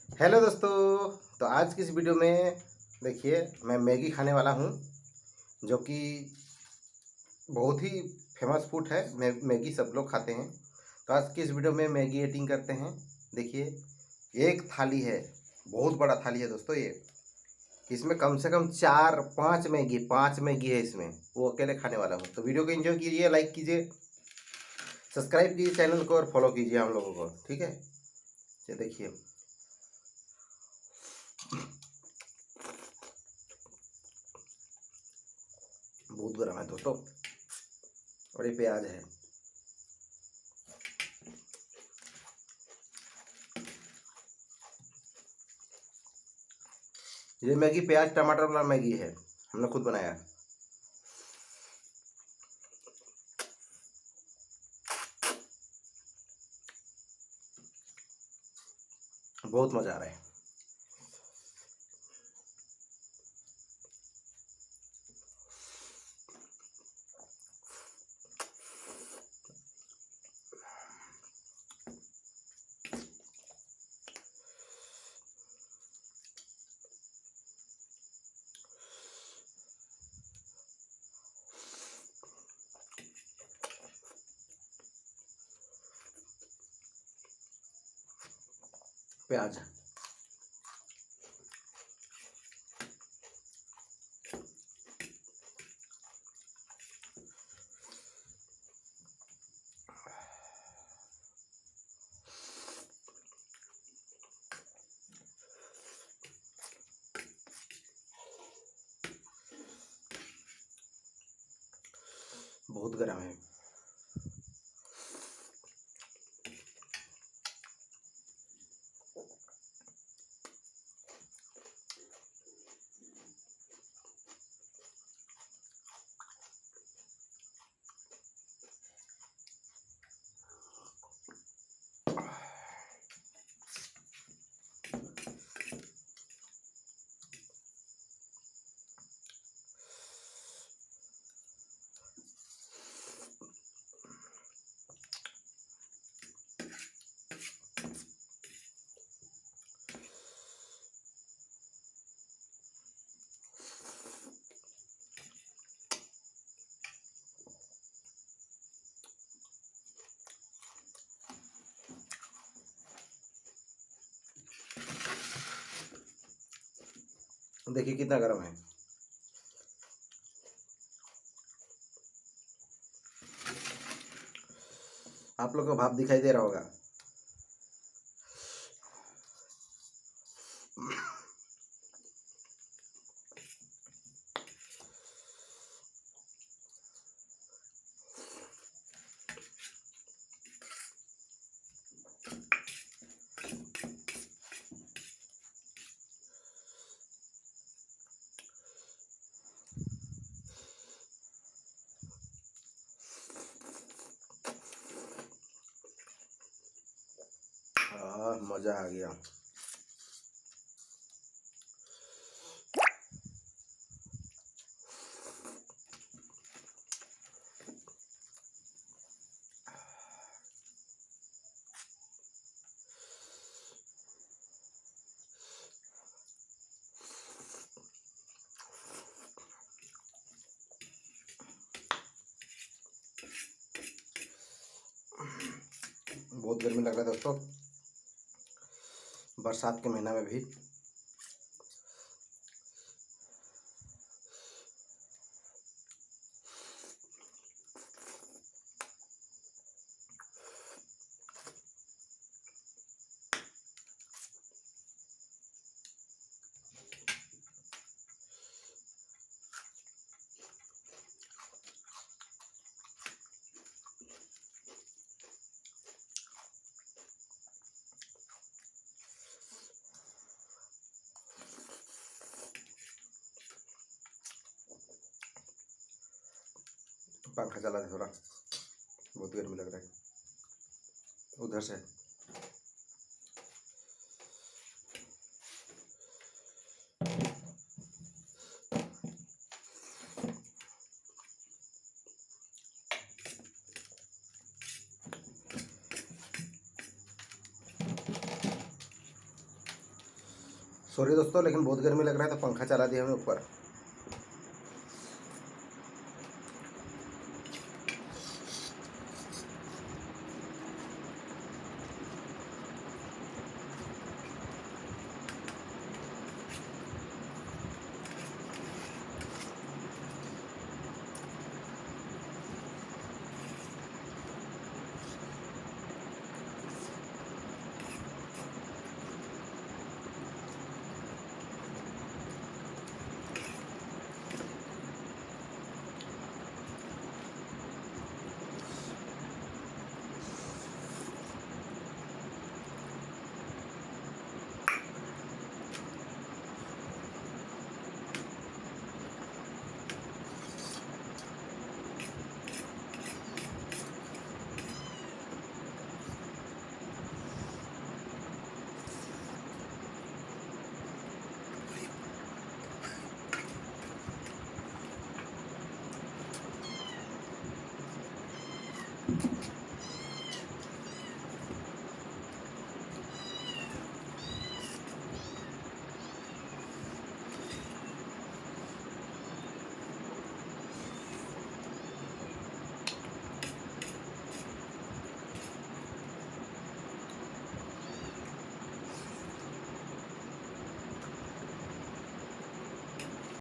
Hello दोस्तों। तो आज की इस वीडियो में देखिए मैं मैगी खाने वाला हूँ, जो कि बहुत ही फेमस फूड है। मैगी सब लोग खाते हैं। तो आज की इस वीडियो में मैगी एटिंग करते हैं। देखिए एक थाली है, बहुत बड़ा थाली है दोस्तों। ये इसमें कम से कम 4 5 मैगी है इसमें, वो अकेले खाने वाला हूँ। तो वीडियो को एंजॉय कीजिए, लाइक कीजिए, सब्सक्राइब कीजिए चैनल को और फॉलो कीजिए हम लोगों को, ठीक है। ये देखिए बहुत गर्म है दोस्तों, और ये प्याज है। ये मैगी प्याज टमाटर वाला मैगी है, हमने खुद बनाया। बहुत मज़ा आ रहा है। प्याज बहुत गर्म है। देखिए कितना गर्म है। आप लोग को भाप दिखाई दे रहा होगा। मज़ा आ गया। बहुत गर्मी लग रहा है दोस्तों, बरसात के महीना में भी। पंखा चला है थोड़ा, बहुत गर्मी लग रहा है उधर से। सॉरी दोस्तों, लेकिन बहुत गर्मी लग रहा है तो पंखा चला दिया हमने ऊपर।